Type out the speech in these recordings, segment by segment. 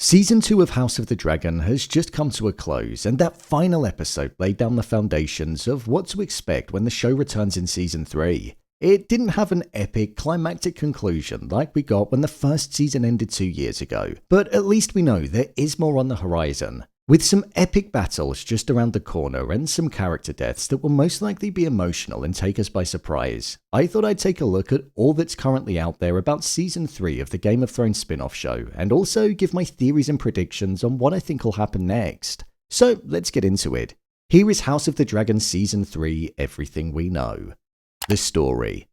Season 2 of House of the Dragon has just come to a close, and that final episode laid down the foundations of what to expect when the show returns in Season 3. It didn't have an epic, climactic conclusion like we got when the first season ended 2 years ago, but at least we know there is more on the horizon. With some epic battles just around the corner and some character deaths that will most likely be emotional and take us by surprise, I thought I'd take a look at all that's currently out there about Season 3 of the Game of Thrones spin-off show, and also give my theories and predictions on what I think will happen next. So let's get into it. Here is House of the Dragon Season 3, Everything We Know. The story.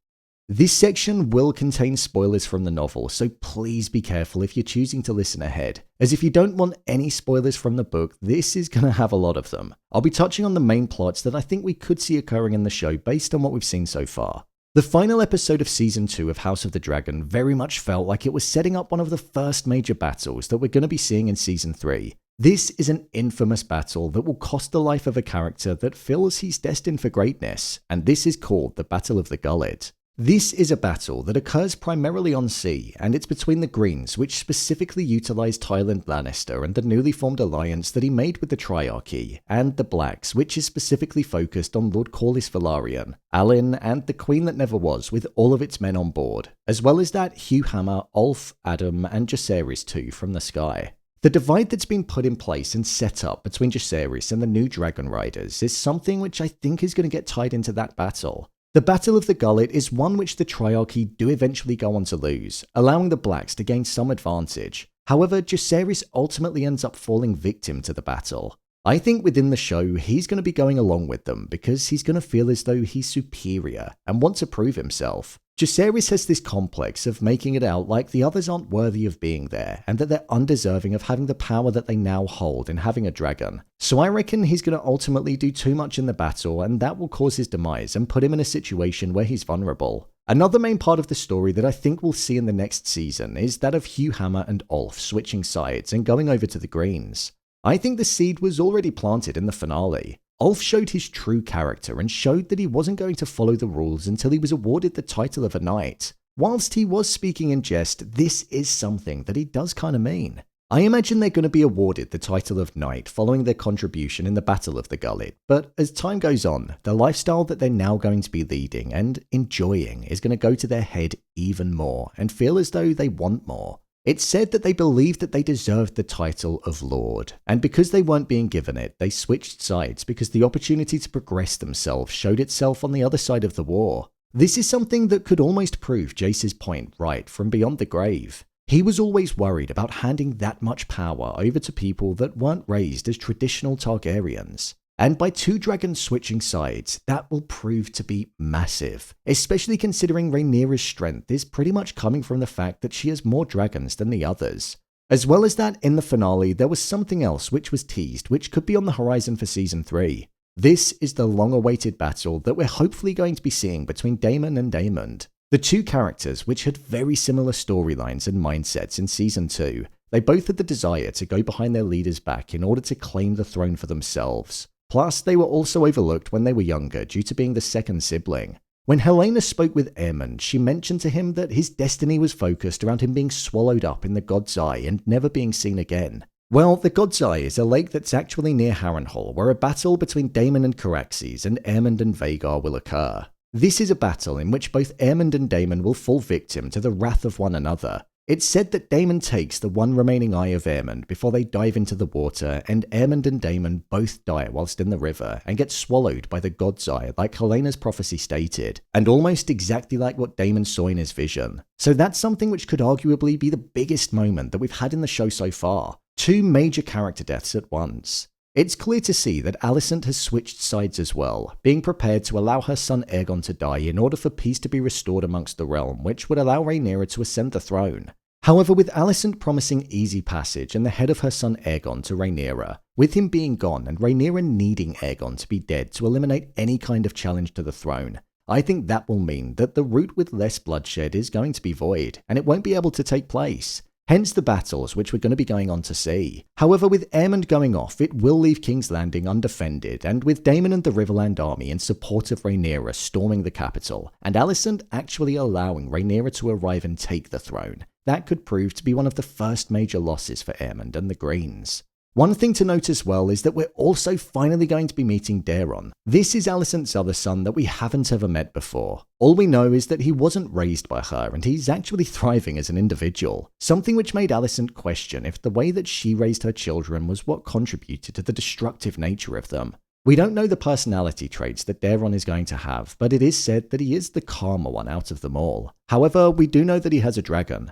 This section will contain spoilers from the novel, so please be careful if you're choosing to listen ahead, as if you don't want any spoilers from the book, this is going to have a lot of them. I'll be touching on the main plots that I think we could see occurring in the show based on what we've seen so far. The final episode of Season 2 of House of the Dragon very much felt like it was setting up one of the first major battles that we're going to be seeing in Season 3. This is an infamous battle that will cost the life of a character that feels he's destined for greatness, and this is called the Battle of the Gullet. This is a battle that occurs primarily on sea, and it's between the Greens, which specifically utilised Tywin Lannister and the newly formed alliance that he made with the Triarchy, and the Blacks, which is specifically focused on Lord Corlys Velaryon, Alicent, and the Queen That Never Was with all of its men on board, as well as that Hugh Hammer, Ulf, Adam, and Jacaerys too from the sky. The divide that's been put in place and set up between Jacaerys and the new Dragon Riders is something which I think is going to get tied into that battle. The Battle of the Gullet is one which the Triarchy do eventually go on to lose, allowing the Blacks to gain some advantage. However, Jacaerys ultimately ends up falling victim to the battle. I think within the show, he's going to be going along with them because he's going to feel as though he's superior and want to prove himself. Jacaerys has this complex of making it out like the others aren't worthy of being there and that they're undeserving of having the power that they now hold in having a dragon. So I reckon he's going to ultimately do too much in the battle and that will cause his demise and put him in a situation where he's vulnerable. Another main part of the story that I think we'll see in the next season is that of Hugh Hammer and Ulf switching sides and going over to the Greens. I think the seed was already planted in the finale. Ulf showed his true character and showed that he wasn't going to follow the rules until he was awarded the title of a knight. Whilst he was speaking in jest, this is something that he does kind of mean. I imagine they're going to be awarded the title of knight following their contribution in the Battle of the Gullet, but as time goes on, the lifestyle that they're now going to be leading and enjoying is going to go to their head even more and feel as though they want more. It's said that they believed that they deserved the title of Lord, and because they weren't being given it, they switched sides because the opportunity to progress themselves showed itself on the other side of the war. This is something that could almost prove Jace's point right from beyond the grave. He was always worried about handing that much power over to people that weren't raised as traditional Targaryens. And by two dragons switching sides, that will prove to be massive, especially considering Rhaenyra's strength is pretty much coming from the fact that she has more dragons than the others. As well as that, in the finale, there was something else which was teased, which could be on the horizon for Season 3. This is the long-awaited battle that we're hopefully going to be seeing between Daemon and Aemond. The two characters which had very similar storylines and mindsets in Season 2, they both had the desire to go behind their leader's back in order to claim the throne for themselves. Plus, they were also overlooked when they were younger due to being the second sibling. When Rhaena spoke with Aemond, she mentioned to him that his destiny was focused around him being swallowed up in the God's Eye and never being seen again. Well, the God's Eye is a lake that's actually near Harrenhal, where a battle between Daemon and Caraxes and Aemond and Vhagar will occur. This is a battle in which both Aemond and Daemon will fall victim to the wrath of one another. It's said that Daemon takes the one remaining eye of Aemond before they dive into the water, and Aemond and Daemon both die whilst in the river and get swallowed by the God's Eye like Helena's prophecy stated, and almost exactly like what Daemon saw in his vision. So that's something which could arguably be the biggest moment that we've had in the show so far. Two major character deaths at once. It's clear to see that Alicent has switched sides as well, being prepared to allow her son Aegon to die in order for peace to be restored amongst the realm, which would allow Rhaenyra to ascend the throne. However, with Alicent promising easy passage and the head of her son Aegon to Rhaenyra, with him being gone and Rhaenyra needing Aegon to be dead to eliminate any kind of challenge to the throne, I think that will mean that the route with less bloodshed is going to be void, and it won't be able to take place. Hence the battles which we're going to be going on to see. However, with Aemond going off, it will leave King's Landing undefended, and with Daemon and the Riverland army in support of Rhaenyra storming the capital, and Alicent actually allowing Rhaenyra to arrive and take the throne, that could prove to be one of the first major losses for Aemond and the Greens. One thing to note as well is that we're also finally going to be meeting Daemon. This is Alicent's other son that we haven't ever met before. All we know is that he wasn't raised by her and he's actually thriving as an individual, something which made Alicent question if the way that she raised her children was what contributed to the destructive nature of them. We don't know the personality traits that Daemon is going to have, but it is said that he is the calmer one out of them all. However, we do know that he has a dragon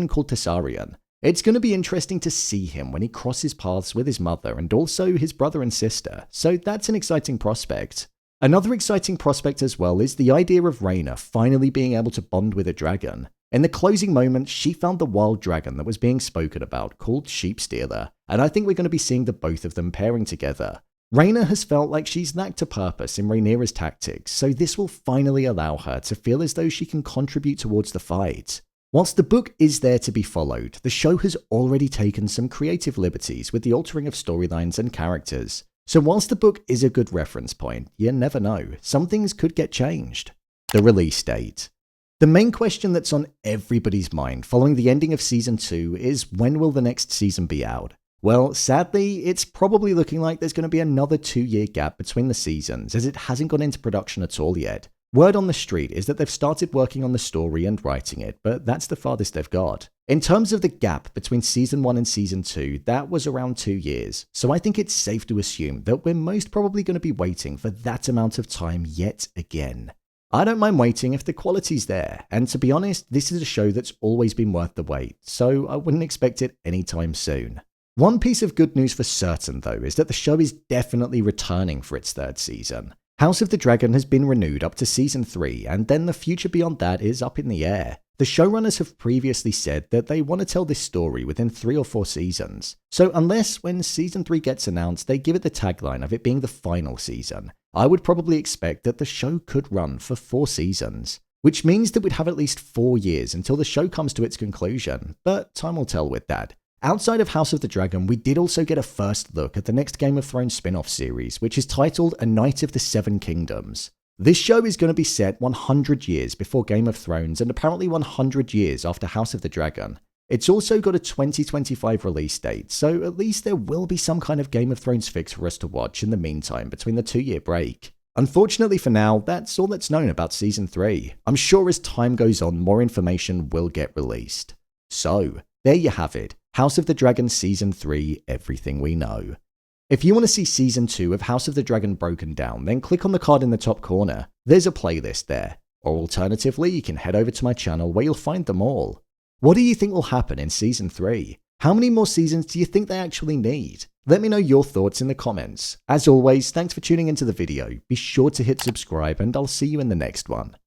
called Targaryen. It's going to be interesting to see him when he crosses paths with his mother and also his brother and sister, so that's an exciting prospect. Another exciting prospect as well is the idea of Rhaena finally being able to bond with a dragon. In the closing moments, she found the wild dragon that was being spoken about called Sheepstealer, and I think we're going to be seeing the both of them pairing together. Rhaena has felt like she's lacked a purpose in Rhaenyra's tactics, so this will finally allow her to feel as though she can contribute towards the fight. Whilst the book is there to be followed, the show has already taken some creative liberties with the altering of storylines and characters. So whilst the book is a good reference point, you never know, some things could get changed. The release date. The main question that's on everybody's mind following the ending of Season 2 is when will the next season be out? Well, sadly, it's probably looking like there's going to be another 2-year gap between the seasons as it hasn't gone into production at all yet. Word on the street is that they've started working on the story and writing it, but that's the farthest they've got. In terms of the gap between Season 1 and Season 2, that was around 2 years, so I think it's safe to assume that we're most probably going to be waiting for that amount of time yet again. I don't mind waiting if the quality's there, and to be honest, this is a show that's always been worth the wait, so I wouldn't expect it anytime soon. One piece of good news for certain, though, is that the show is definitely returning for its 3rd season. House of the Dragon has been renewed up to Season 3, and then the future beyond that is up in the air. The showrunners have previously said that they want to tell this story within 3 or 4 seasons. So unless when Season 3 gets announced they give it the tagline of it being the final season, I would probably expect that the show could run for 4 seasons. Which means that we'd have at least 4 years until the show comes to its conclusion, but time will tell with that. Outside of House of the Dragon, we did also get a first look at the next Game of Thrones spin-off series, which is titled A Knight of the Seven Kingdoms. This show is going to be set 100 years before Game of Thrones and apparently 100 years after House of the Dragon. It's also got a 2025 release date, so at least there will be some kind of Game of Thrones fix for us to watch in the meantime between the 2-year break. Unfortunately for now, that's all that's known about Season 3. I'm sure as time goes on, more information will get released. So, there you have it. House of the Dragon Season 3, everything we know. If you want to see Season 2 of House of the Dragon broken down, then click on the card in the top corner. There's a playlist there. Or alternatively, you can head over to my channel where you'll find them all. What do you think will happen in Season 3? How many more seasons do you think they actually need? Let me know your thoughts in the comments. As always, thanks for tuning into the video. Be sure to hit subscribe and I'll see you in the next one.